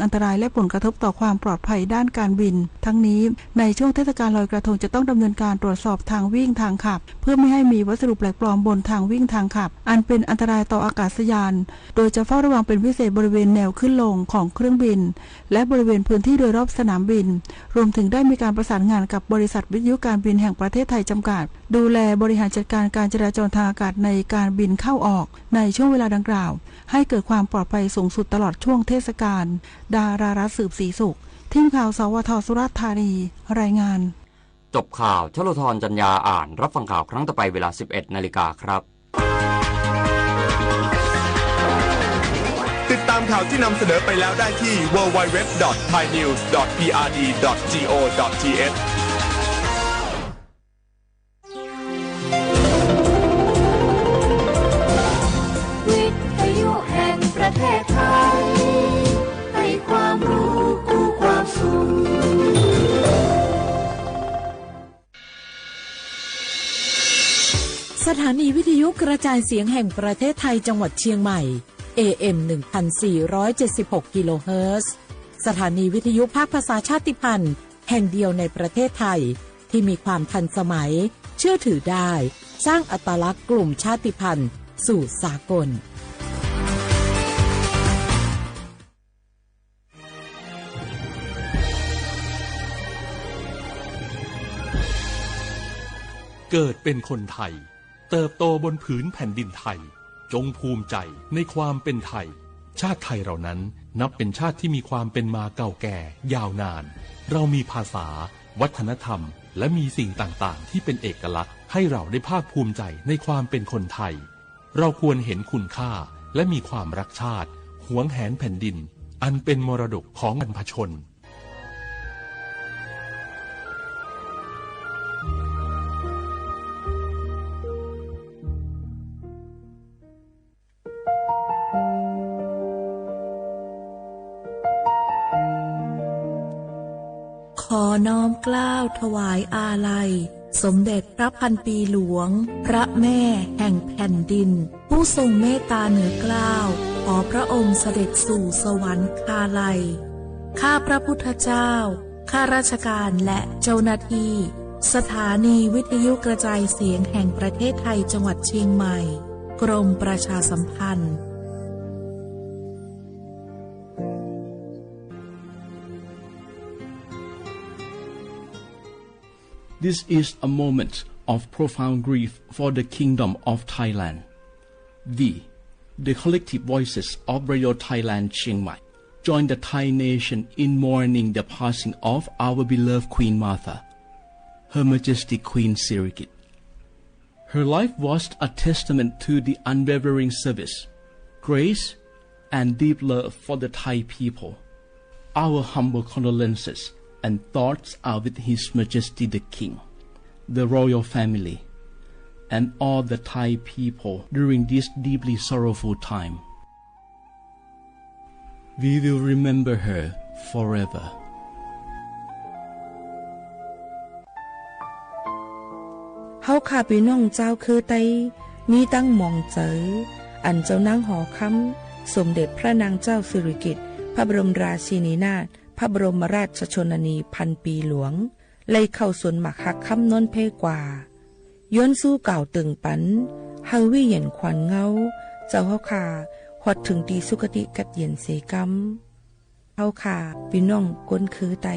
อันตรายและผลกระทบต่อความปลอดภัยด้านการบินทั้งนี้ในช่วงเทศกาลลอยกระทงจะต้องดำเนินการตรวจสอบทางวิ่งทางขับเพื่อไม่ให้มีวัสดุแปลกปลอมบนทางวิ่งทางขับอันเป็นอันตรายต่ออากาศยานโดยจะเฝ้าระวังเป็นพิเศษบริเวณแนวขึ้นลงของเครื่องบินและบริเวณพื้นที่โดยรอบสนามบินรวมถึงได้มีการประสานงานกับบริษัทวิทยุการบินแห่งประเทศไทยจำกัดดูแลบริหารจัดการการจราจรทางอากาศในการบินเข้าออกในช่วงเวลาดังกล่าวให้เกิดความปลอดภัยสูงสุดตลอดช่วงเทศกาลดารารัตน์สืบศรีสุขทีมข่าวสวท.สุราษฎร์ธานีรายงานจบข่าวชลธรจัญญาอ่านรับฟังข่าวครั้งต่อไปเวลา 11:00 น.ครับติดตามข่าวที่นำเสนอไปแล้วได้ที่ www.thainews.prd.go.thวิทยุแห่งประเทศไทยให้ความรู้กู้ความสุขสถานีวิทยุกระจายเสียงแห่งประเทศไทยจังหวัดเชียงใหม่ AM 1476 กิโลเฮิรตซ์สถานีวิทยุภาคภาษาชาติพันธุ์แห่งเดียวในประเทศไทยที่มีความทันสมัยเชื่อถือได้สร้างอัตลักษณ์กลุ่มชาติพันธุ์สู่สากลเกิดเป็นคนไทยเติบโตบนผืนแผ่นดินไทยจงภูมิใจในความเป็นไทยชาติไทยเรานั้นนับเป็นชาติที่มีความเป็นมาเก่าแก่ยาวนานเรามีภาษาวัฒนธรรมและมีสิ่งต่างๆที่เป็นเอกลักษณ์ให้เราได้ภาคภูมิใจในความเป็นคนไทยเราควรเห็นคุณค่าและมีความรักชาติหวงแหนแผ่นดินอันเป็นมรดกของบรรพชนขอน้อมเกล้าถวายอาลัยสมเด็จพระพันปีหลวงพระแม่แห่งแผ่นดินผู้ทรงเมตตาเหนือเกล้าขอพระองค์เสด็จสู่สวรรคาลัยข้าพระพุทธเจ้าข้าราชการและเจ้าหน้าที่สถานีวิทยุกระจายเสียงแห่งประเทศไทยจังหวัดเชียงใหม่กรมประชาสัมพันธ์This is a moment of profound grief for the Kingdom of Thailand. We, the collective voices of Radio Thailand Chiang Mai, join the Thai nation in mourning the passing of our beloved Queen Martha, Her Majesty Queen Sirikit. Her life was a testament to the unwavering service, grace, and deep love for the Thai people. Our humble condolences and thoughts are with His Majesty the King, the royal family, and all the Thai people during this deeply sorrowful time. We will remember her forever. เฮาข้าพี่น้องเจ้าคือไตมีตั้งหม่องเจออันเจ้านางหอคำสมเด็จพระนางเจ้าสิริกิติ์พระบรมราชินีนาถพระบรมราชชนนีพันปีหลวงเลยเข้าสวนหมักหักคำนนเพกว่าย้อนสู้เก่าตึงปันเฮาวิเย็นขวัญเงาเจ้าเฮาขาหอดถึงตีสุคติกัดเย็นเสกำเฮาขาพี่น้องก้นคือไต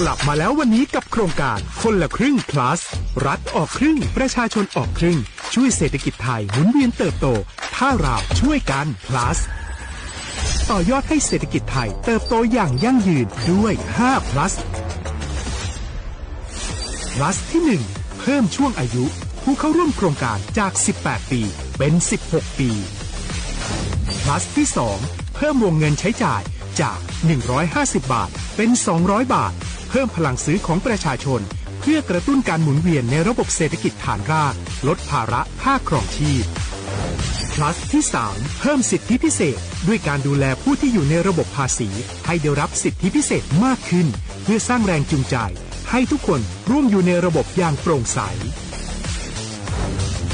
กลับมาแล้ววันนี้กับโครงการคนละครึ่ง plus รัฐออกครึ่งประชาชนออกครึ่งช่วยเศรษฐกิจไทยหมุนเวียนเติบโตถ้าเราช่วยกัน plus ต่อยอดให้เศรษฐกิจไทยเติบโตอย่างยั่งยืนด้วย5 plus plus ที่1เพิ่มช่วงอายุผู้เข้าร่วมโครงการจาก18ปีเป็น16ปี plus ที่2เพิ่มวงเงินใช้จ่ายจาก150บาทเป็น200บาทเพิ่มพลังซื้อของประชาชนเพื่อกระตุ้นการหมุนเวียนในระบบเศรษฐกิจฐานรากลดภาระค่าครองชีพ plus ที่ 3 เพิ่มสิทธิพิเศษด้วยการดูแลผู้ที่อยู่ในระบบภาษีให้ได้รับสิทธิพิเศษมากขึ้นเพื่อสร้างแรงจูงใจให้ทุกคนร่วมอยู่ในระบบอย่างโปร่งใส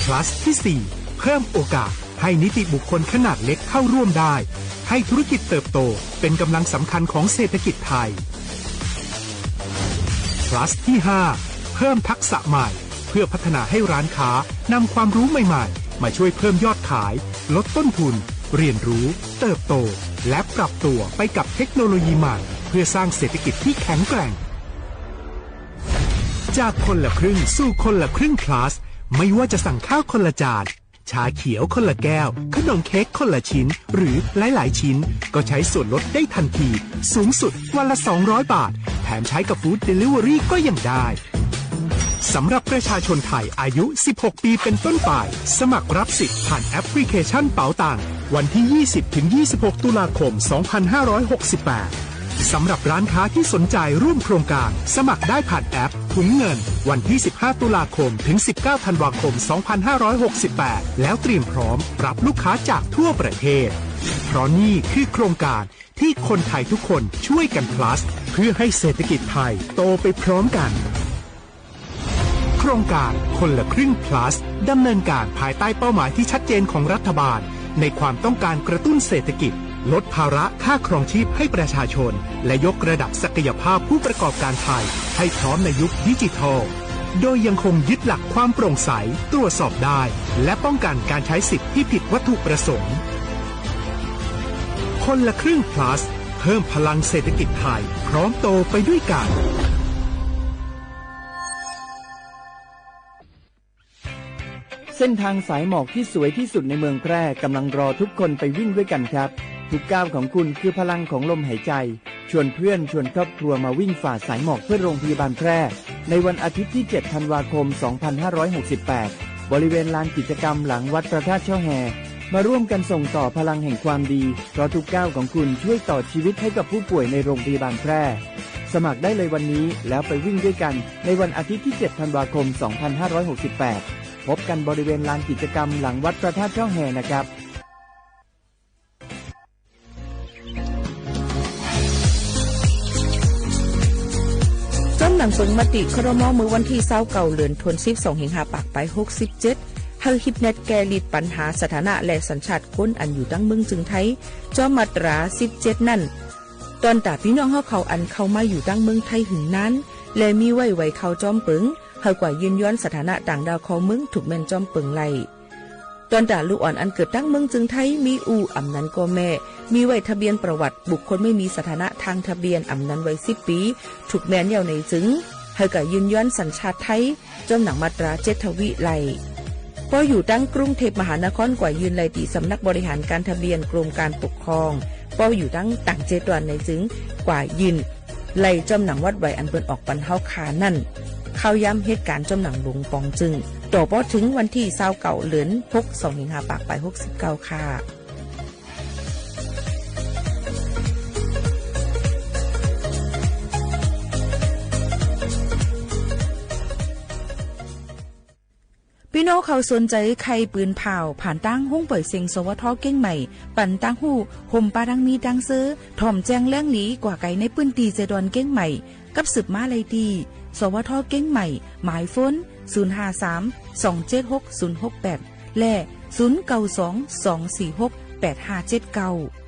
plus ที่ 4 เพิ่มโอกาสให้นิติบุคคลขนาดเล็กเข้าร่วมได้ให้ธุรกิจเติบโตเป็นกำลังสำคัญของเศรษฐกิจไทย plus ที่ 5 เพิ่มทักษะใหม่เพื่อพัฒนาให้ร้านค้านำความรู้ใหม่ๆมาช่วยเพิ่มยอดขายลดต้นทุนเรียนรู้เติบโตและปรับตัวไปกับเทคโนโลยีใหม่เพื่อสร้างเศรษฐกิจที่แข็งแกร่งจากคนละครึ่งสู่คนละครึ่ง plus ไม่ว่าจะสั่งข้าวคนละจานชาเขียวคนละแก้วขนมเค้กคนละชิ้นหรือหลายๆชิ้นก็ใช้ส่วนลดได้ทันทีสูงสุดวันละ200 บาทแถมใช้กับฟู้ดเดลิเวอรี่ก็ยังได้สำหรับประชาชนไทยอายุ 16 ปีเป็นต้นไปสมัครรับสิทธิ์ผ่านแอปพลิเคชันเป๋าตังวันที่ 20-26 ตุลาคม 2568 สำหรับร้านค้าที่สนใจร่วมโครงการสมัครได้ผ่านแอปถุงเงินวันที่ 15 ตุลาคมถึง 19 ธันวาคม 2568 แล้วเตรียมพร้อมรับลูกค้าจากทั่วประเทศเพราะนี่คือโครงการที่คนไทยทุกคนช่วยกัน plus เพื่อให้เศรษฐกิจไทยโตไปพร้อมกันโครงการคนละครึ่ง plus ดำเนินการภายใต้เป้าหมายที่ชัดเจนของรัฐบาลในความต้องการกระตุ้นเศรษฐกิจลดภาระค่าครองชีพให้ประชาชนและยกระดับศักยภาพผู้ประกอบการไทยให้พร้อมในยุคดิจิทัลโดยยังคงยึดหลักความโปร่งใสตรวจสอบได้และป้องกันการใช้สิทธิที่ผิดวัตถุประสงค์คนละครึ่ง plus เพิ่มพลังเศรษฐกิจไทยพร้อมโตไปด้วยกันเส้นทางสายหมอกที่สวยที่สุดในเมืองแพร่กำลังรอทุกคนไปวิ่งด้วยกันครับทุกก้าวของคุณคือพลังของลมหายใจชวนเพื่อนชวนครอบครัวมาวิ่งฝ่าสายหมอกเพื่อโรงพยาบาลแพร่ในวันอาทิตย์ที่ 7 ธันวาคม 2568 บริเวณลานกิจกรรมหลังวัดพระธาตุช่อแฮมาร่วมกันส่งต่อพลังแห่งความดีเพราะทุกก้าวของคุณช่วยต่อชีวิตให้กับผู้ป่วยในโรงพยาบาลแพร่สมัครได้เลยวันนี้แล้วไปวิ่งด้วยกันในวันอาทิตย์ที่ 7 ธันวาคม 2568 พบกันบริเวณลานกิจกรรมหลังวัดพระธาตุช่อแฮนะครับจำหนังเปิงมติครม.มือวันที่29เดือนธันวาคม25ปากไป67ให้ฮิปเน็ตแกลิดปัญหาสถานะและสัญชาติคนอันอยู่ตั้งเมืองจึงไทยจอมมาตรา17นั่นตอนตาพี่น้องเฮาเขาอันเข้ามาอยู่ตั้งเมืองไทยหึงนั้นและมีไว้เข้าจอมเปิงเฮากว่ายืนย้อนสถานะต่างดาวของเมืองถูกแม่นจอมเปิงไล่ตอนตาลูกอ่อนอันเกิดตั้งเมืองจึงไทยมีอู่อำนั้นก็แม่มีไว้ทะเบียนประวัติบุคคลไม่มีสถานะทางทะเบียนอำนั้นไว้10 ปีถูกแม่นยาวในจึงเฮากว่ายืนย้อนสัญชาติไทยจอมหนังมาตรา7ทวิไล่พออยู่ตั้งกรุงเทพมหานครกว่ายืนไล่ที่สำนักบริหารการทะเบียนกรมการปกครองพออยู่ตั้งต่าง7วันในจึงกว่ายืนไล่จอมหนังวัดไว้อันเปิ้นออกปันเฮาขานั่นเข้าย้ำเหตุการณ์จอมหนังหลวงปองจึงต่อพอถึงวันที่29เดือน6 25ปากไป69ค่ะพี่น้องเขาสนใจใครปืนเผาผ่านตั้งห้องปล่อยเสียงสวทเก้งใหม่ปั่นตั้งหูห่มปาดังมีดังซื้อถ่อมแจ้งแล้งหลีกว่าไก่ในปืนตีเจดอนเก้งใหม่กับสืบมาเลยดีสวทเก้งใหม่หมายฝน053-276-068และ092-246-8579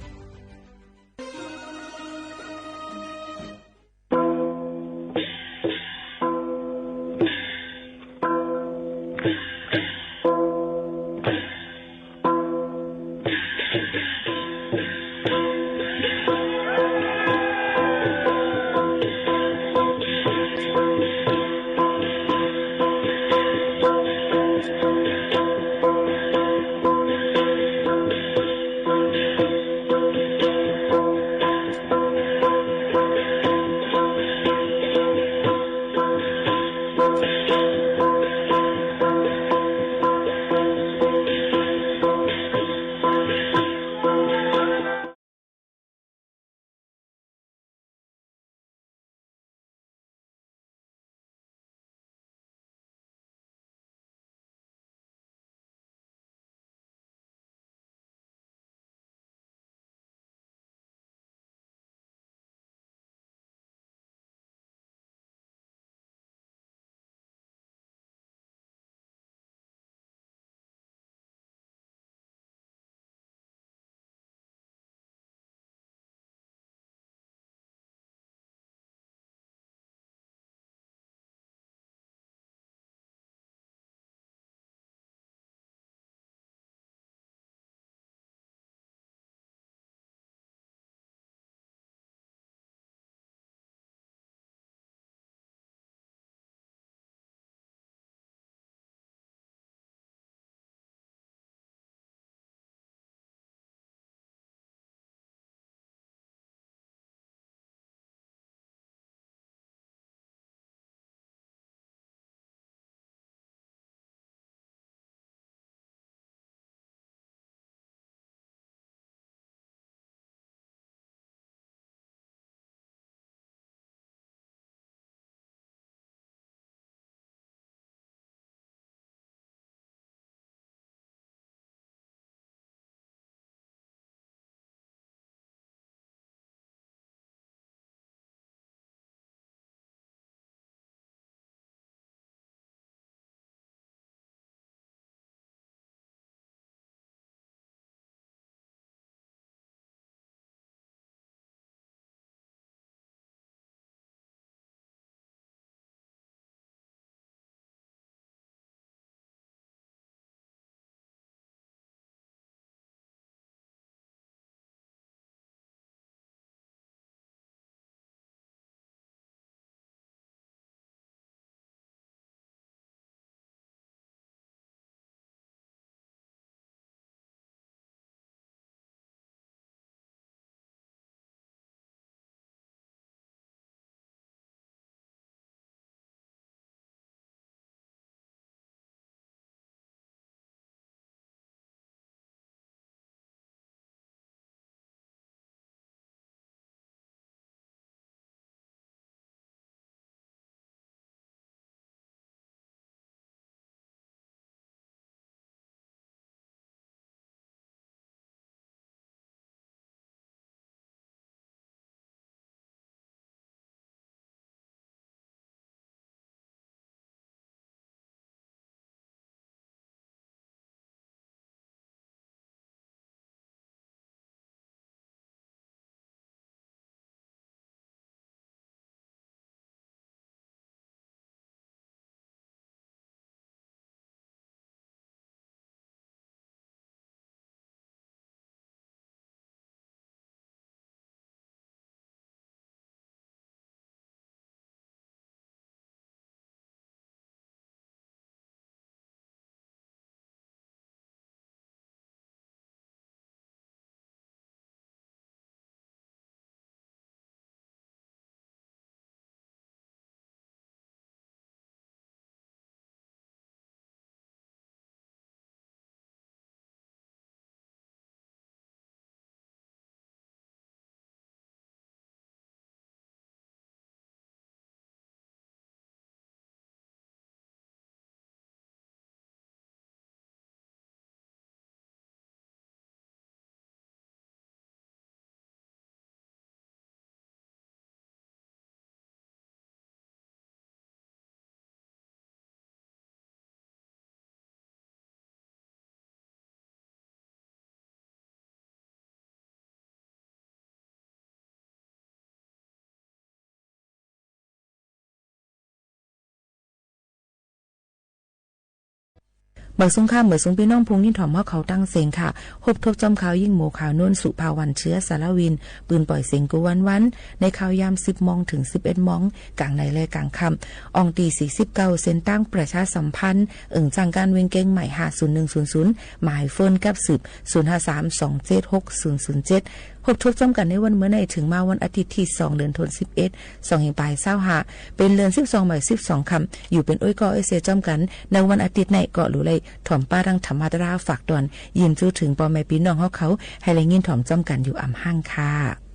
เบิกสงครามเบิกสงพี่น้องพงยินถ่อมเฮาเขาตั้งเสียงค่ะพบทบจอมข่าวยิ่งหมู่ข่าวโน่นสุภาวันเชื้อสารวินปืนปล่อยเสียงกุวันในข่าวยาม10 มงถึง 11 มงกลางในและกลางค่ำอองตี49เส้นตั้งประชาสัมพันธ์จังการเวงเก้งใหม่50100หมายโฟนกับสืบ0532766007พบทบจำกันในวันเมื่อในถึงมาวันอาทิตย์ที่2เดือนธันวาคม2แห่งปลาย25เป็นเดือน12หมาย12ค่ำอยู่เป็นอ้อยกออ้อยเสจำกันในวันอาทิตย์ในเกาะหรือเลยถ่อมป้ารังธรรมราฝากดอนยินจู้ถึงปอแม่พี่น้องเขาให้แลยินถ่อมจำกันอยู่อำห้างค่ะ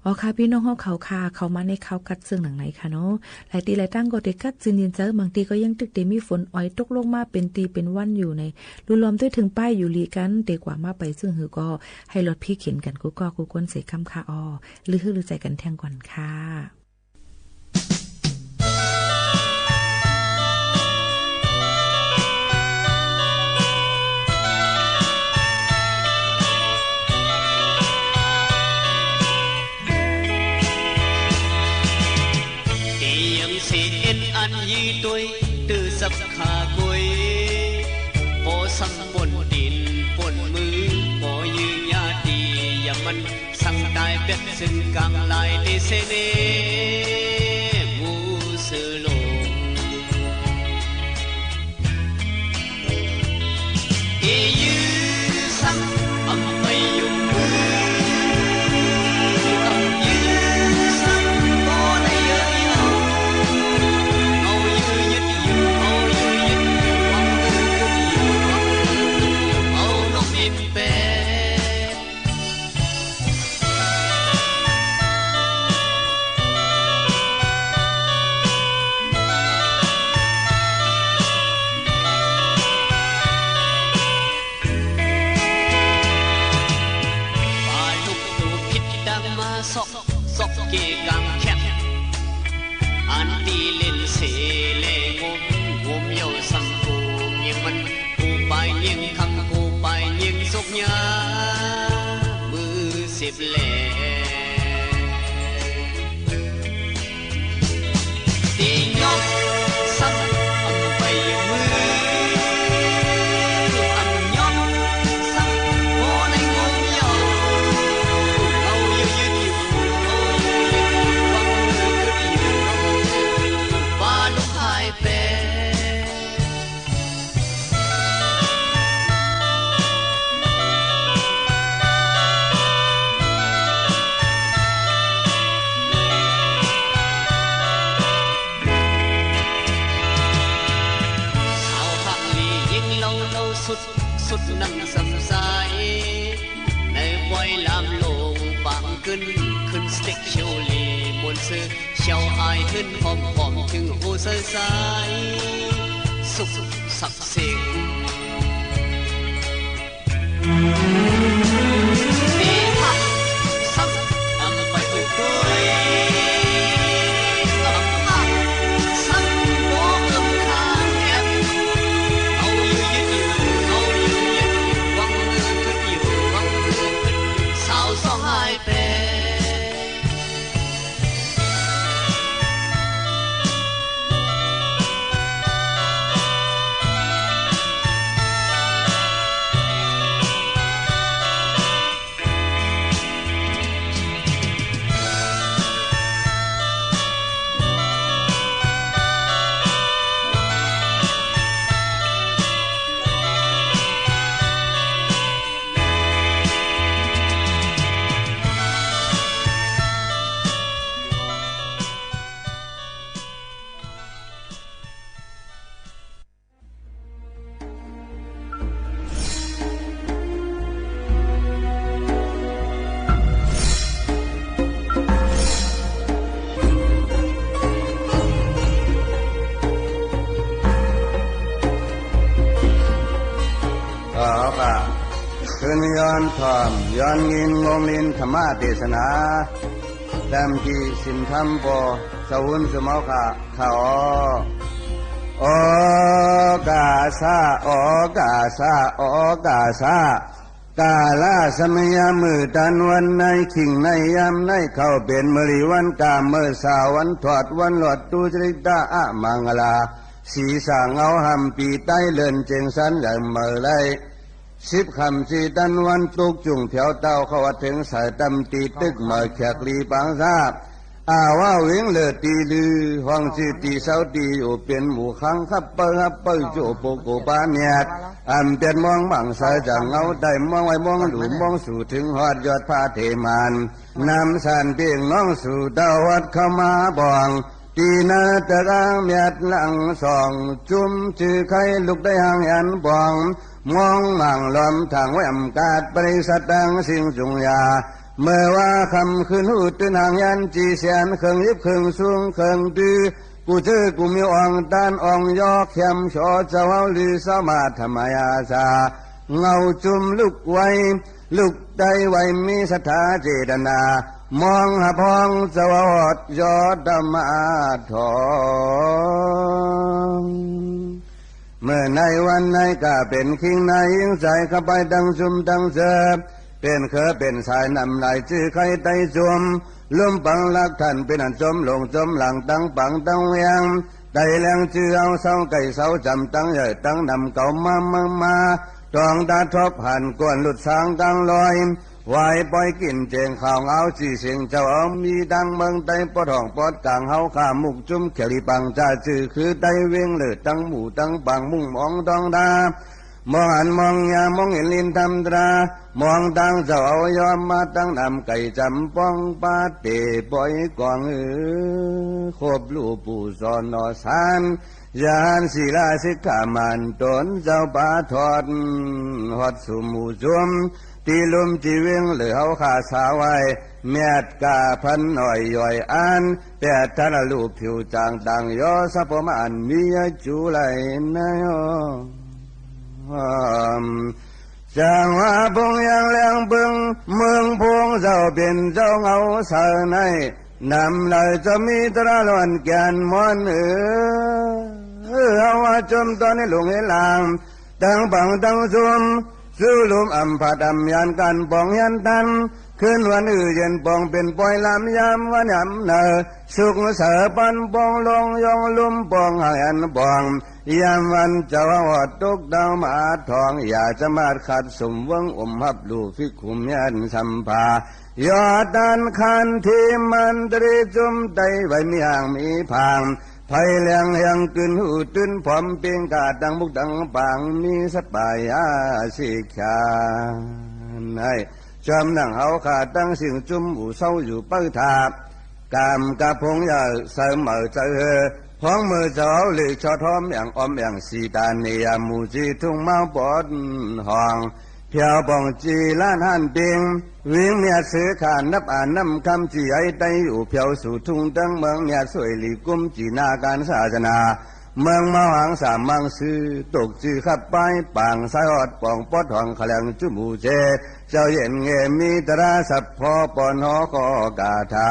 อ๋อค่ะพี่น้องเฮาเขาค่ะเขามาในเขากัดซึ่งหนังไหนค่ะเนาะหลายตีหลายตั้งก็เด็กกัดซึนยินเจอบางทีก็ยังตึกเดมีฝนอ้อยตกลงมาเป็นตีเป็นวันอยู่ในลุลอมด้วยถึงป้ายอยู่ลีกันเด็กกว่ามาไปซึ่งหือก็ให้รถพี่เข็นกันกูก็กูกวนเสคำค่ะอ๋อลือฮือลือใจกันแท่งก่อนค่ะYi tôi từ dập khả quê bỏ sang bồn tin bồn mư bỏ như nhà đi và mình sang tai biết sinh càng lại để xe nê mu sư lộ ý như sang âm bay dùngสุดนั่งสำสายในปล่อยลามลงปังขึ้นสเต็กเชียวลีบนซื้อเชียวอายขึ้นหอมถึงหูสายสุขสักสิ่งดีพักสักอำไปอุ้ยด้วยย้อนยินงงลินธรรมะเทศนาแต้มที่สินธรรมปอสวุนสมเอาข่าโอกาสาโอกาสาโอกาสากาลาสมัยมือตันวันในขิงในยามในเข้าเป็นมริวันกามเมื่อสาวันถอดวันหลอดตุจริตาอะมังลาสีสางเงาหำปีใต้เลื่อนเจงสันแหลมเมื่อไร10 ค่ำ4 ตันวันตุกจุ่งแถวเต้าเข้าถึงสายตำตีตึกมาแขกลีปังซาบว่าเวงเลือตีลือห้องสิตีเสาตีอยู่เป็นหมู่ขังขับเปิ้ลโจโปโกปาเมียดเต็นมองบังสายจากเงาได้มองไว้มองดูมองสู่ถึงหอดยอดพาเทมานนำสันเพียงน้องสู่ดาวัดเข้ามาบ่องตีนาตะกางเมียดหลังสองจุ่มจือไข่ลุกได้ห่างยันบ่องมองมั่งลมทางแวมกาดบริษัทดังสิ่งจุงยา เมื่อว่าคำคืนหูตื่นห่างยันจีแสนเครื่องยิบเครื่องสูงเครื่องดื้อกูเจอกูมีอ่องต้านอ่องยอกเข้มชอเจ้าลือสมาธรรมยาสาเงาจุมลุกไว้ลุกได้ไว้มีศรัทธาเจตนามองหาพองสวัสดยอดธรรมะทองเมื่อในวันไหนก็เป็นคิงในยิ่งใส่เข้าไปดังจุมดังเสบเป็นเคอเป็นสายนำไหลชื่อใครไตจมลุ่มปังลักท่านเป็นอันจมลงจมหลังตั้งปังตั้งเวียงได้แรงชื่อเอาเสาไก่เสาจำตั้งใหญ่ตั้งนำเก่ามาตองตาทบหันกวนหลุดสางกลางลอยไหวปล่อยกินเจงข่าวเอาจีเสียงเจ้าเอามีดังเมืองไตปอดห้องปอดกลางเฮาขามุกจุ้มเขลีปังจ่าจื้อคือไตเวียงเลือดตั้งหมู่ตั้งปังมุ่งมองตองดามองหันมองยามองเห็นลินทำตรามองตั้งเจ้าเอายอมมาตั้งนำไก่จำป้องปาเตปล่อยกวางคบลูปู่สอนนอสานยานศิลาสิกขามันตนเจ้าป่าทอดหอดสุมูจุมตีลุมจีเวงเหลือเขาขาสาวไว้เมียดกาพันหน่อยย่อยอันแต่ท่านลูกผิวจางต่างยอสัพพมันมีจูไหลนายจางว่าพงยังแรงบึงเมืองพงเจ้าเป็นเจ้าเงาสาในนำเลยจะมีตราลอนแกนมอนเอาว่าจมตอนนี้หลงให้ลางตั้งบังตั้งซุมสู้ลุมอัมพัดอัมยันกันปองยันตันคืนวันเย็นปองเป็นปอยลำยามวันยำเนอสุกเสือปันปองลงยองลุมปองหายันปองยามวันเจ้าวัดตกดาวมาทองอย่าจะมาขัดสมวังหับลูฟิคุมยันสัมภายอดดันคันที่มันตรีจุมไตไว้มีห่างมีพางไผ่แรงแหงตื่นหูตื่นพร้อมเปียงกาดังบุกดังปางมีสบายอาสิขานให้จำนั่งเอาขาตั้งสิ่งจุ่มหูเศร้าอยู่เป้าทากามกะพงยาเสมอเจอพ้องมือเจ้าหลีกชอท้อมอย่างอมอย่างสีตาเนียมูจีทุ่งเมาปอดห้องเพียวปองจีล้านหันเปียงวิ่งเมียซื้อขานนับอ่านน้ำคำจีไอไตอยู่เพียวสู่ทุ่งตั้งเมืองเมียสวยหลีกุ้มจีนาการศาสนาเมืองมาหางสามมังซื้อตกจือขับไปปางสายอดปองปอดห้องขลังจุมูเจเจ้าเย็นเงมีตราสับพอปอนหอคอกาธา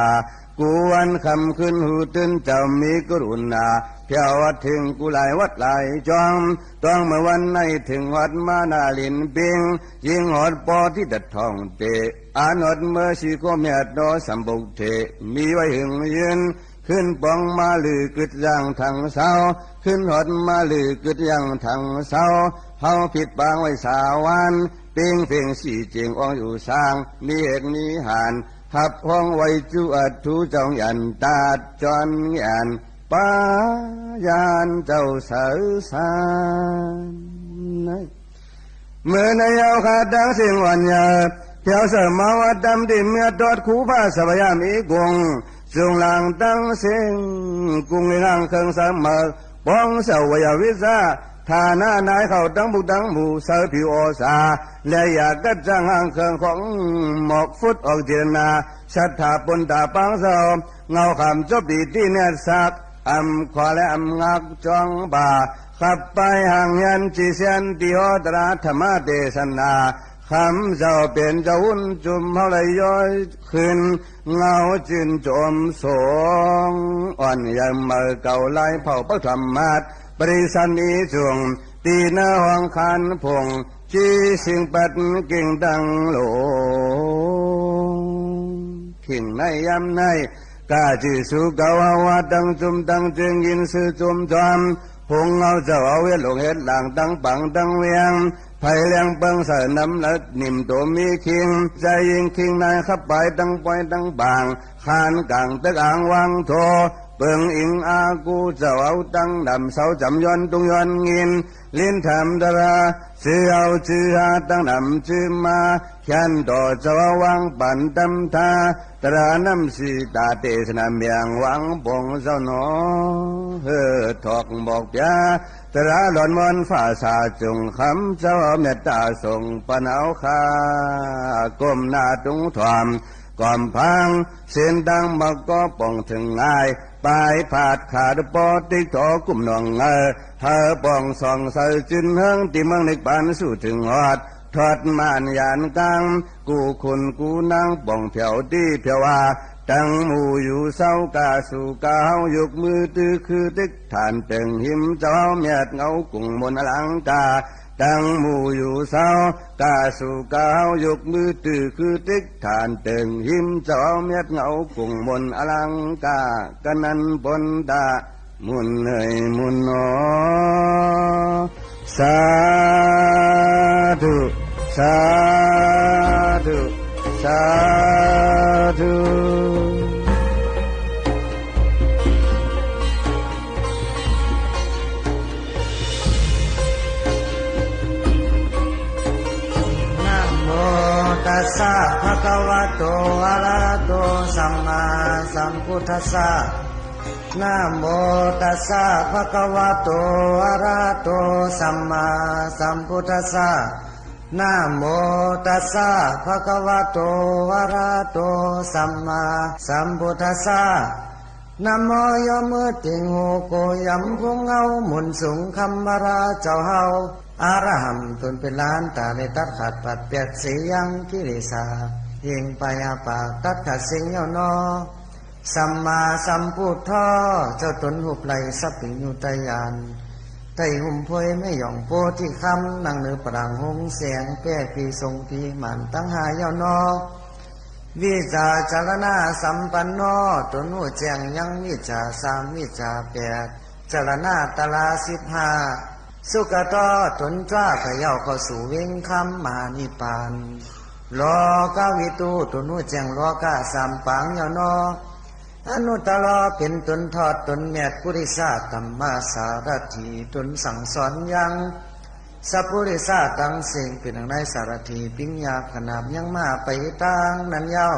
กูวันคำขึ้นหูตื่นเจ้ามีกรุณาเพียววัดถึงกูหลายวัดหลายจอมต้องเมื่อวันในถึงวัดมานาลินปิงยิงหอดปอที่ดัดทองเตอานอดเมื่อชีโกเมียดดอสัมบุกเทมีไว้หึงยืนขึ้นปองมาลือกึดย่างทางเสาขึ้นหอดมาลือกึดย่างทางเสาเฮาผิดบางไว้สาวันเปียงเพียงสี่เจียงอ่องอยู่สร้างมีเหตุมีหานหับห้องไว้จูอัดทูจองยันตาจอนยันปายานเจ้าเสือสานเมื่อในเอาขาดดังเสียงวันยาเที่ยวเสมาวัดดำดินเมื่อตอดคู่ผ้าสบายามีกงส่งหลังตั้งเสียงกุ้งในร่างเครื่องสามารป้องเสวยวิสาฐานะนายเขาตั้งบุกตั้งหมู่เสือผิวอสาและอยากกัดจ้างห่างเครื่องของหมอกฟุตออกเจรนาชัดถาปนตาปังเสาเงาขำจบดีที่เนื้อสักขอและงักจองบ่าขับไปห่างยันจีเซียนติโอตราธรรมเทศนาคำเจ้าเป็นเจ้าหุ่นจุมเฮาเลยย้อยขึ้นเงาจินจมสงอ่อนยังเมื่อเก่าไล่เผาพระธรรมาทปริสันนิจงตีหน้าห้องคันพงจีสิงปัดกิ่งดังโลขิงในยำในกาจีสุกาวาวาดังจุมดังจึงยินสือจุมจอมพงเงาเจ้าเอาเวลงเฮ็ดหลังดังปังดังเวียงไผ่เลี้ยงเปิงเสน้ำลัดนิ่มตัวมีคิงใจยิงคิงนายขับไปดังปอยดังบางขานกลางตึกอ่างวังโทเปิงอิงอากูเจ้าเอาตั้งดำเสาจำย้อนตุงย้อนงิน ลินธรรมดราซื้อเอาชื่อหาตั้งนำชื่อมาแค้นต่อเจ้าวังปันตำทาตรานำสีตาเตสนาเมียงหวังปงเจ้าหนอเฮือถอกบอกยาตราหลอนมอนฝ่าสาจงคำเจ้าเมตตาส่งปนเอาคาก้มหน้าตุงถอมก่อมพังเส้นดังมาก็ป่องถึงง่ายปลายผาดขาดปอติกถอกุ่มนองเธอป่องส่องใส่จินเฮิงที่เมืองในปานสู่ถึงหอดทอดมานยานกังกูคุณกูนางป่องเผียวดีเผียวว่าตั้งหมู่อยู่เศร้ากาสู่กาเฮายกมือตื้อคือตึกฐานเต็งหิมเจ้าเมียดเงากุ้งมนอลังกาตั้งหมู่อยู่เศร้ากาสู่กาเฮายกมือตื้อคือตึกฐานเต็งหิมเจ้าเมียดเงากุ้งมนอลังกากันนั้นบนดามุนเอยมุนโนสาธุสาธุสาธุนะโมตัสสะภะคะวะโตอะระหะโตสัมมาสัมพุทธัสสะนะโมตัสสะภะคะวะโตอะระหะโตสัมมาสัมพุทธัสสะนะโมตัสสะภะคะวะโตอะระหะโตสัมมาสัมพุทธัสสะนะโมยมติงโหโกยัมพุงเฮาหมุนสูงคำบาราเจ้าเฮาอาระหัมตนเป็นล้านตาในตัดขาดปัดเปียกสียังกิริสายิงไปอาปากตัดขาดสิงเยานอสัมมาสัมพุทธะเจ้าตนหุบไหลสับปิงอยู่ใต้ยานไต้หุ่มพวยไม่หย่องโพที่คำนั่งเนื้อปรางหงเสียงแป้ปีทรงปีหมันตั้งหายานอวิจาจารณาสัมปันโนตนหัวแจงยังวิจาสามวิจาแปดจารณาตลา15สุกตอตนจ้าขย่าเข้าสู่เวงคำมานิปานโลกาวิตูตนหัวแจงโลกาสามปังยานออนุตตรเป็นตนทอดตนเมียดปุริสาธรรมาสารถีตนสั่งสอนยังสัพพุริสาตังสิ่งเป็นในสารถีปิญญาขนาบยังมาไปตั้งนั้นเย้า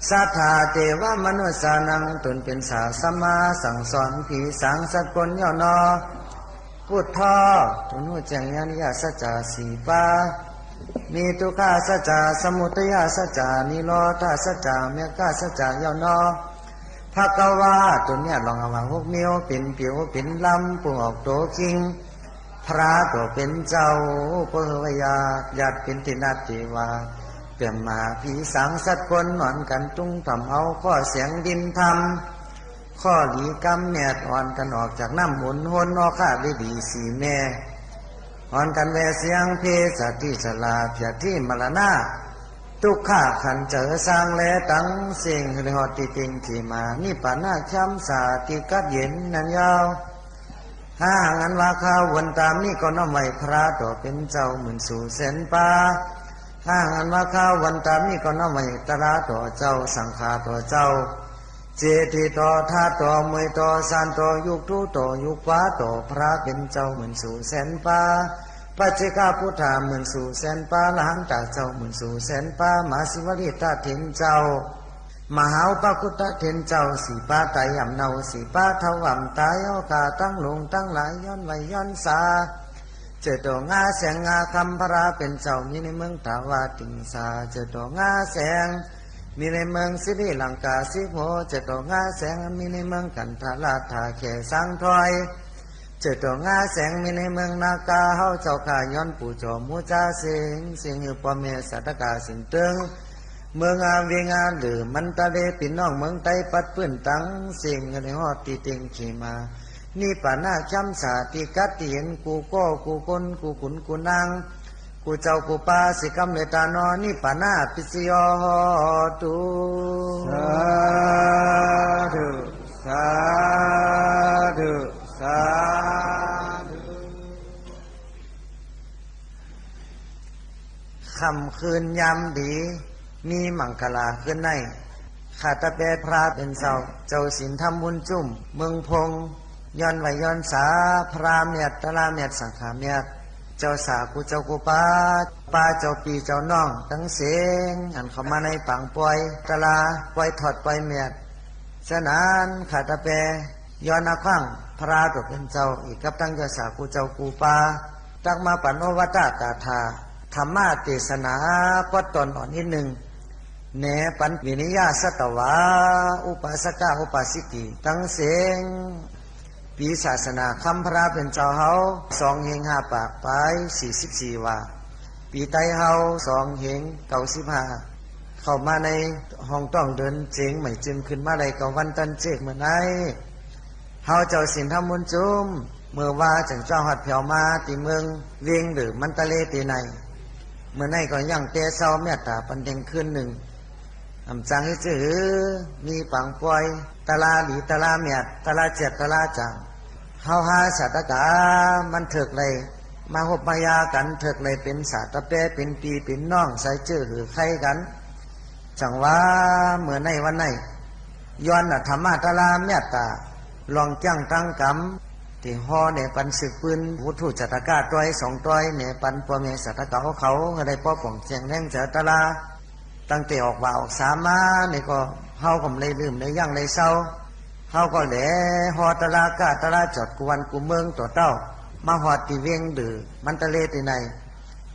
สัทธาเทวมนุษานังตนเป็นสาสมาสั่งสอนผีสังสักกลย่อนอพุทธะตนหัวแจงยันยาสัจจาสีปามีทุกขาสัจจาสมุทัยสัจจานิโรธาสัจจาเมฆสัจจายานอภะคะวะตัวเนี่ยลองเอามา6 นิ้วเป็นผิวเป็นลำปุ่งออกโตคิงพระตัวเป็นเจ้าเปรวยาญาติเป็นตินัตติวาเปี่ยมมาผีสังสัตว์คนนอนกันตุ้งทำเอาข้อเสียงดินทำข้อหลีกำแนดอ่อนกันออกจากน้ำหมุนหนอข้าได้ดีสีแม่อ่อนกันแวเสียงเพศที่สลาเพียที่มรณะทุกข้าขันเจอสร้างและตั้งเสียงหรือหอติติงที่มานี่ปานาช้ำสาติกัดเย็นนันยาวห้างันว่าข้าววันตามนี่ก็น้อมไว้พระต่อเป็นเจ้าหมื่นสู่เส้นป่าห้างันว่าข้าววันตามนี่ก็น้อมไว้ตระต่อเจ้าสังฆาต่อเจ้าเจติต่อธาตุต่อมวยต่อสานต่อยุคทุต่อยุคฟ้าต่อพระเป็นเจ้าหมื่นสู่เส้นป่าปัจเจกาพุทธาหมื่นสู่เส้นป่าละหันตาเจ้าหมื่นสู่เส้นป่ามาสิวริตาเถนเจ้ามหาปกุตเถนเจ้าสีป้าไตยำเนาสีป้าเทวำตายเอากาตั้งลงตั้งหลายย้อนไว้ย้อนสาเจโตงาแสงงาคำพระเป็นเจ้ามีในเมืองตาวาติงสาเจโตงาแสงมีในเมืองสิริลังกาสิโหเจโตงาแสงมีในเมืองกันทาราธาเขสังถอยเจโตงาแสงมีในเมืองนากาเฮาเจ้าข้าย้อนปู่จอมูจาเสียงเสียงอยู่ปอเมสัตกาสิงตึงเมืองอาเวงาหรือมันตะเลปินน้องเมืองไตปัดปื้นตังเสียงในหอดตีเต็งขีมานี่ป่าหน้าช้ำสาติกัดที่เห็นกูก็กูคนกูขุนกูนางกูเจ้ากูปาสิกำเลตานอนี่ป่าหน้าปิสยอตุสาธุสาธุสาธุคำคืนยามดีมีมังคลาขึ้นในข้าตะเปพระเป็นเจ้าเจ้าศีลธรรมบุญจุ่มเมืองพง ย้อนไหวย้อนสาพระเมียดตะลาเมียดสังขาเมียดเจ้าสากูเจ้ากูป้าเจ้าปีเจ้าน้องทั้งเสียงอันเข้ามาในปังปล่อยตะลาปล่อยถอดปล่อยเมียดฉะนั้นขาตะเปย้อนนาควังพระตกเป็นเจ้าอีกกับตั้งเจ้าสากูเจ้ากูป้าตักมาปันโอวัตตาธาธรรมะเทศนาก็ตนอ่อนนิดหนึ่งเนปันวินิยาสตวาอุปาสกะอุปาสิกิตั้งเสียงปีศาสนาคำพระเป็นเจ้าเฮา2 เฮง 5 ปากไป44 ว่าปีไตเฮา2 เฮง 95เข้ามาในห้องต้องเดินเจงไม่จึงขึ้นมาเลยก็วันตันเจกเมื่อไหนเฮาเจ้าสินทำมุนจุมเมื่อว่าจังเจ้าหัดเผียวมาตีเมืองเวียงหรือมันตะเลตีในเมื่อไหนก็ยังเตะเศร้าเมตตาปันเด้งคืนหนึ่งอำจังให้จื้อมีปังปล่อยตะลาหลีตะลาเมียดตะลาเจ็ดตะลาจังเฮาหาสัตกามันเถิกเลยมาหบมายากันเถิกเลยเป็นสาตะเปเป็นปีเป็นน้องใส่จื้อหรือใครกันจังว่าเมื่อในวันไหนย้อนธรรมะตะลาเมียตตาลองจังตั้งกรรมที่ห่อเนี่ยปันสึกปืนวุถุจัตกาต้อย2 ต้อยเนี่ยปันพ่อแม่สัตกาเขาได้ป้อป่องเจียงแรงเจอตะลาตั้งแต่ออกว่าออกสามาเนี่ยก็เฮาก็เลยลืมเลยยั่งเลยเศร้าเฮาก็แหล่ฮอตะลากะตะลาจอดกวนกูเมืองตัวเต้ามาฮอดที่เวียงดือมันตะเลที่ไหน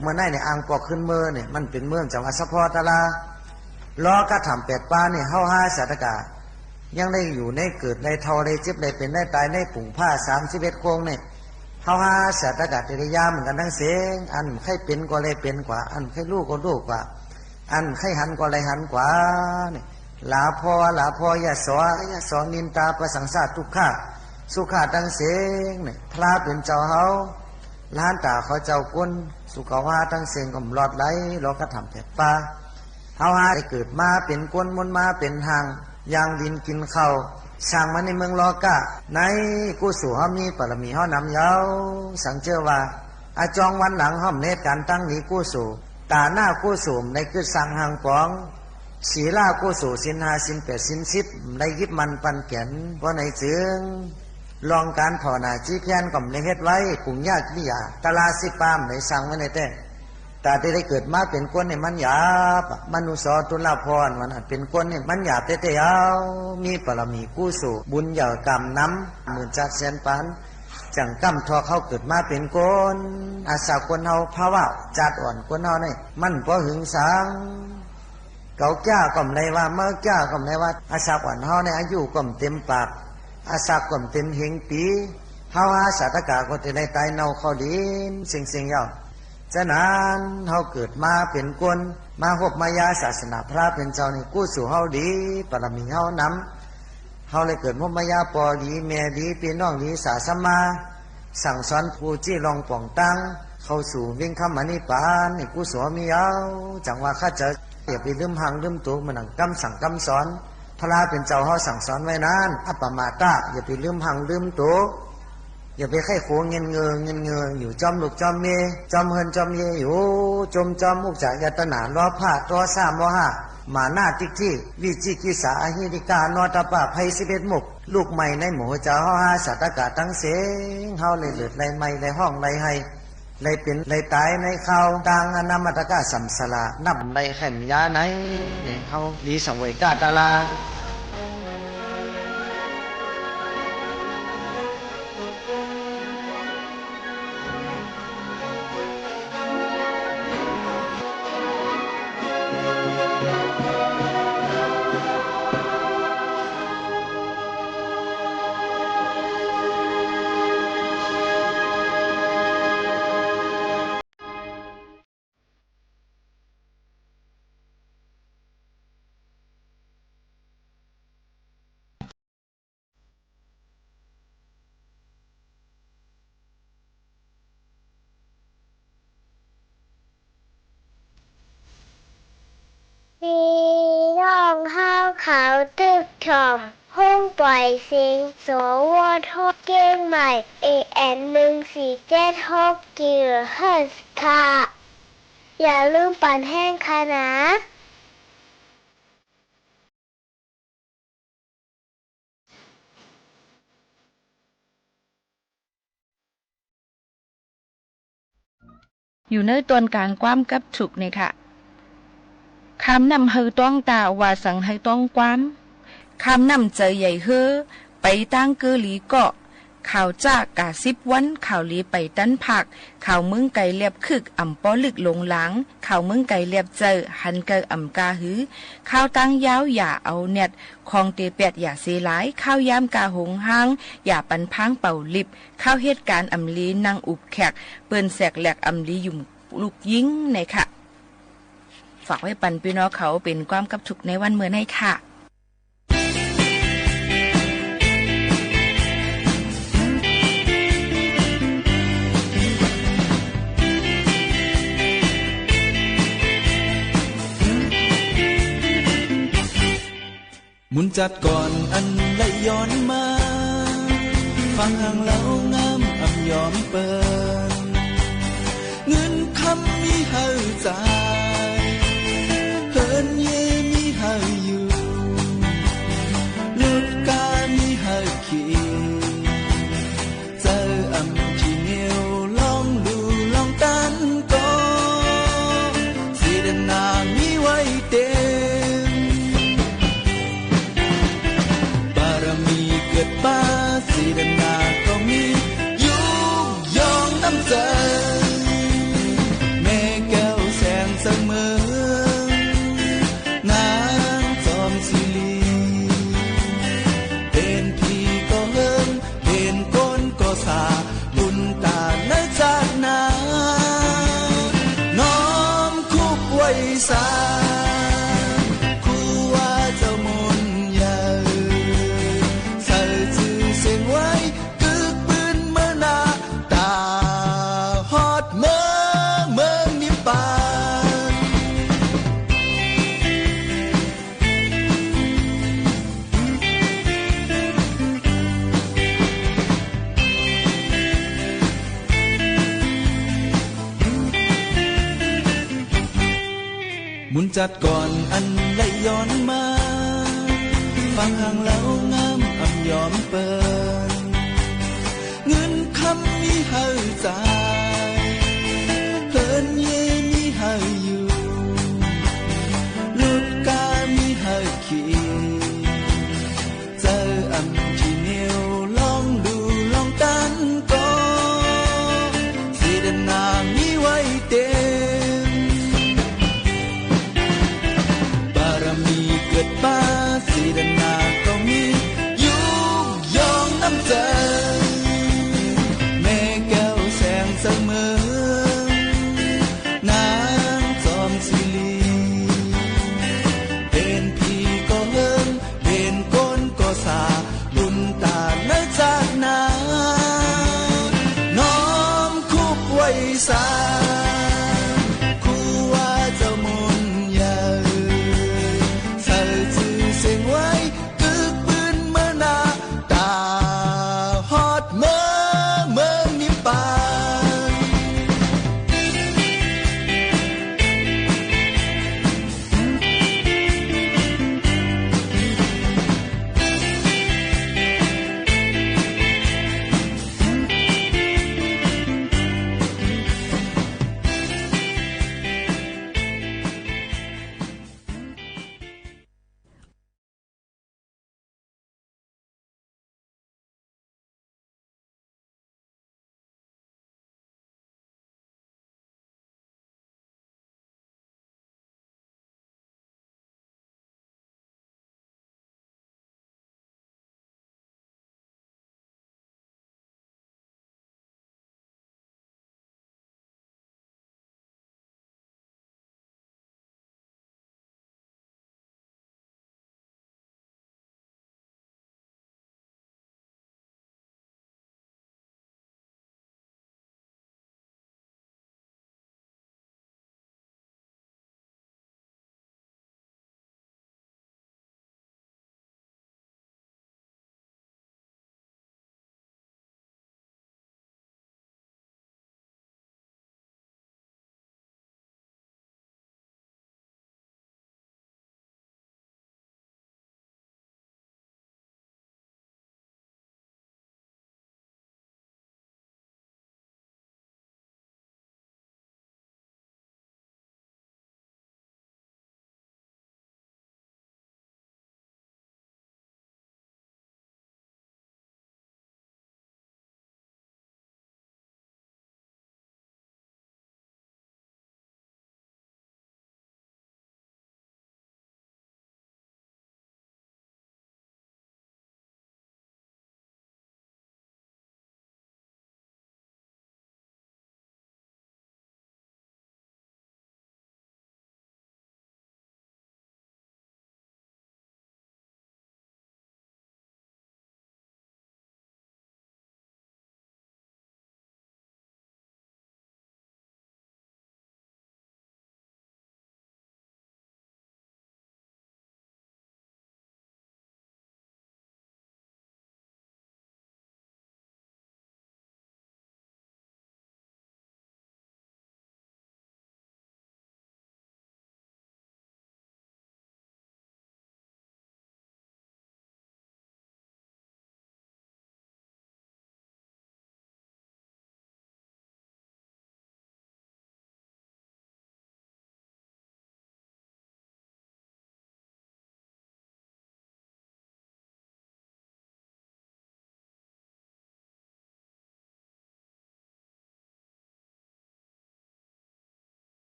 เมื่อไหนเนี่ยอ่างปอกขึ้นเมืองเนี่ยมันเป็นเมืองจังหวัดสะพอตะลาล้อกระถำ8 ป้าเนี่ยเฮาหาสัตกายังได้อยู่ในเกิดในเท่าในเจ็บในเป็นได้ตายในปุ่งผ้า31 โคงเนี่ยเฮาหาสัตกาติริยาเหมือนกันทั้งเสียงอันใครเป็นก็เลยเป็นกว่าอันใครลูกก็ลูกกว่าอันใครหันก็เลยหันกว่าเนี่ยลาพอยาสอนินตาประสังสาทุกข้าสุขาตั้งเสียงเนี่ยพระเป็นเจ้าเฮาล้านตาเขาเจ้ากุนสุขาวาตั้งเสียงก็หลอดไหลล้อกระทำ8 ป้าเฮาหาได้เกิดมาเป็นกุนมนมาเป็นหางยางดินกินข้าวสร้างมาในเมืองลอกะในกุศลเฮามีปรมีเฮานำยาวสังเจอว่าอาจองวันหลังห้อมเนตการตั้งนี้กุศลตาหน้ากุศลในคือสั่งหางปองศีลากุศลศีล5ศีล8ศีล10ในยิบมันปันแก่นเพราะในจึงลองการภาวนาจี้เพียนก็ในเฮ็ดไว้กุ่งยากวิยาตะลา10 ปามในสั่งไว้ในแต่แต่ได้เกิดมาเป็นคนเนี่ยมันหยาบมนุษย์ตุลาภรณ์วันนั้นเป็นคนเนี่ยมันหยาบแต่เอามีปรมีกุศลบุญหยากรรมน้ำ10,000 จักแสนปานจังกำทอเขาเกิดมาเป็นคนอาสาคนเฮาภาวะจัดอ่อนคนเฮานี่มันบ่หึงสังเก่าจ้าก็ไม่ว่าเมื่อจ้าก็ไม่ว่าอาสาอ่อนเฮาในอายุก็เต็มปากอาสาก็เต็มเหงปีเฮาหาสัตกาก็จะได้ตายเน่าเข้าดินสิ่งๆยาวฉะนั้นเฮาเกิดมาเป็นคนมาหบมายาศาสนาพระเป็นเจ้านี่กู้สู่เฮาดีปรมีเฮานำเฮาเลยเกิดหบมายาปอดีแม่ดีพี่น้องดีสาสมาสั่งสอนผู้จี้ลองป่องตั้งเข้าสู่วิ่งคำมณิปานนี่กู้สู่มีเอาจังว่าข้าจะอย่าไปลืมหังลืมตัวมันนั่งกำสั่งกำสอนพระเป็นเจ้าเฮาสั่งสอนไว้นานอัปปมาตะอย่าไปลืมหังลืมตัวอย่าไปไข้โขงเงินเงยอยู่จอมลูกจอมเมจอมเฮินจอมเยอยู่จมจอมอุกจากยตนาล้อผ้าตัว3 ม5มาหน้าติกที่วิจิกิสาอหิริกานอตปะภัย11 มุกลูกใหม่ในหมู่เจ้าเฮาหาสัตกะตั้งเสียงเฮาเลยเลือดไหลไหมไหลห้องไหลให้ไหลเป็นไหลตายในข้าวต่างอนามัตกะสัมสละนับไหลแข่มยาไหนเนี่ยเฮาดีสังเวยกาตาลาพี่น้องเฮาเขาตึกถอมห้องปล่อยเสียงสวทเกียงใหม่ AM 1476 กิโลเฮิรตซ์ค่ะอย่าลืมปั่นแห้งค่ะนะ อยู่ในตอนกลางความกับถูกนี่ค่ะคำนำเฮอต้องตาว่าสั่งให้ต้องความคำนำใจใหญ่เฮอไปตั้งเกอหลีเกาะข่าวจากกา10 วันข่าวลีไปตั้นผักข่าวมึงไก่เลียบคึกอ่ำป้อลึกลงหลังข่าวมึงไก่เลียบเจอหันเกออ่ำกาหือข่าวตั้งยาวอย่าเอาเน็ตคองเตเปียดอย่าเสียหลายข้าวยามกาหงหางอย่าปันพังเป่าลิบข้าวเหตุการณ์อ่ำลีนางอุบแขกเปิ้นแสกแหลกอ่ำลียุ่มลูกยิงในค่ะฝากไว้ปันพี่น้องเขาเป็นความกับทุกในวันเมื่อในค่ะมุนจัดก่อนอันไหลย้อนมาฟังห่างแล้วงามอำยอมเปินเงินคำมีเฮาใจเฮินเยมีเฮาอยู่ลูกกามีเฮาขี่เจออำที่เหนียวลองดูลองตันก็สีดำนามีไว้เต็มบารมีเกิดป้าสีดำนาก็มียุกยองน้ำใจแม่แก้วแสงเสมอนางจอมศิลีเป็นพี่ก็เฮิงเป็นก้นก็สาบุญตาในชาติหน้าน้อมคุบไว้สาคู่ว่าเจ้ามนต์ใหญ่ใส่ชื่อเสียงไว้กึกปืนเมื่อนาตาฮอดเมืองนิปานมุนจัดก่อนอันไหลย้อนมาฟังห่างแล้วงามอำยอมเปินเงินคำมีเฮาใจเฮินเยมีเฮาอยู่ลูกกามีเฮาขี่เจออำที่เหนียวลองดูลองตันก็สีดำนามีไว้เต็มบารมีเกิดป้าสีดำนาก็มียุกยองน้ำใจแม่แก้วแสงเสม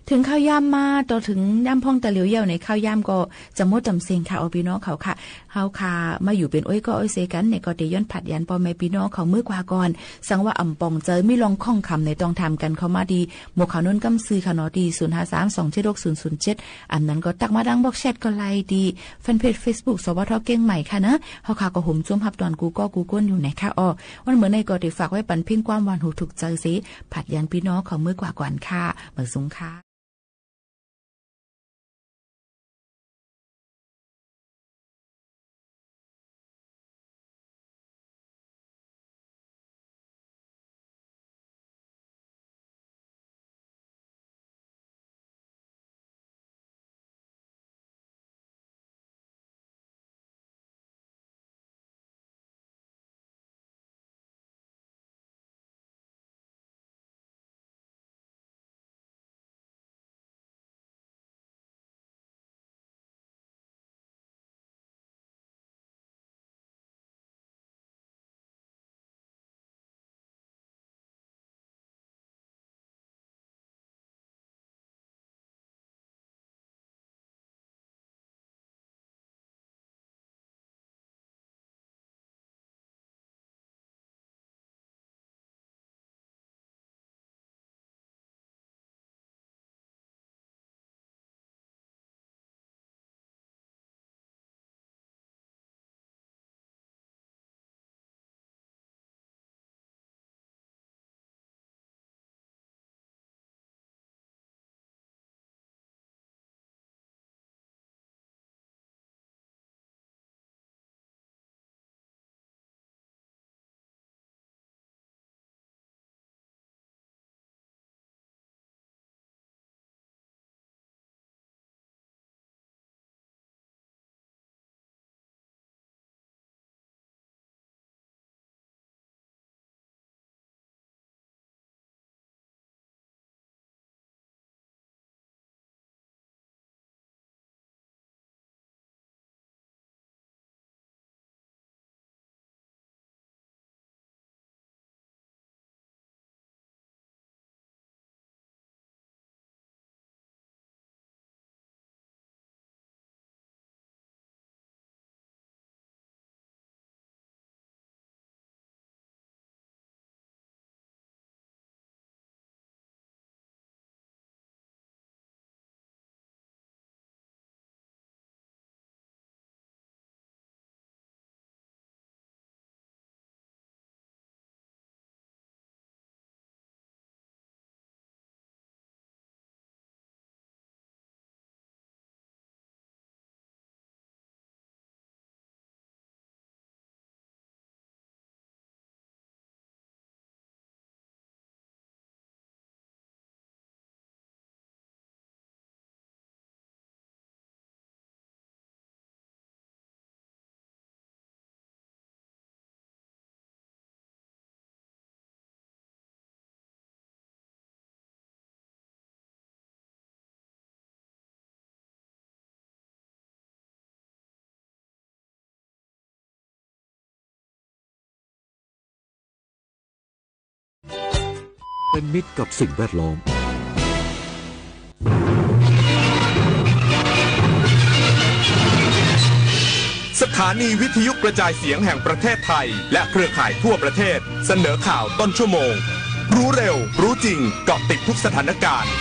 ถึงข้าวย่ำมาต่อถึงย่ำพ่องตะเหลียวเย่าในข้าวย่ำก็จะมดจำเสียงค่ะเอาพี่น้องเขาค่ะเฮาค่ะมาอยู่เป็นอ้อยก็อ้อยเสกันในก็ได้ย้อนผัดยันปอแม่พี่น้องเขามื้อกว่าก่อนสังว่าอ่ำปองเจอไม่ลองข้องคำในต้องทำกันเข้ามาดีหมวกขาวนุ่นกำซื้อค่ะเนาะดี0532760007อันนั้นก็ตักมาดังบอกแชทก็ไลน์ดีแฟนเพจ Facebook สวทเก่งใหม่ค่ะนะเฮาค่ะก็ห่มจุ่มฮับตอนกูก็กูก้นอยู่ไหนค่ะอ้อวันเหมือนในก็ได้ฝากไว้ปันเพ่งความหวานหูถูกใจสิผัดยันพี่น้องเขามื้อกว่าก่อนค่ะเมื่อสูงค่ะเป็นมิตรกับสิ่งแวดล้อมสถานีวิทยุกระจายเสียงแห่งประเทศไทยและเครือข่ายทั่วประเทศเสนอข่าวต้นชั่วโมงรู้เร็วรู้จริงเกาะติดทุกสถานการณ์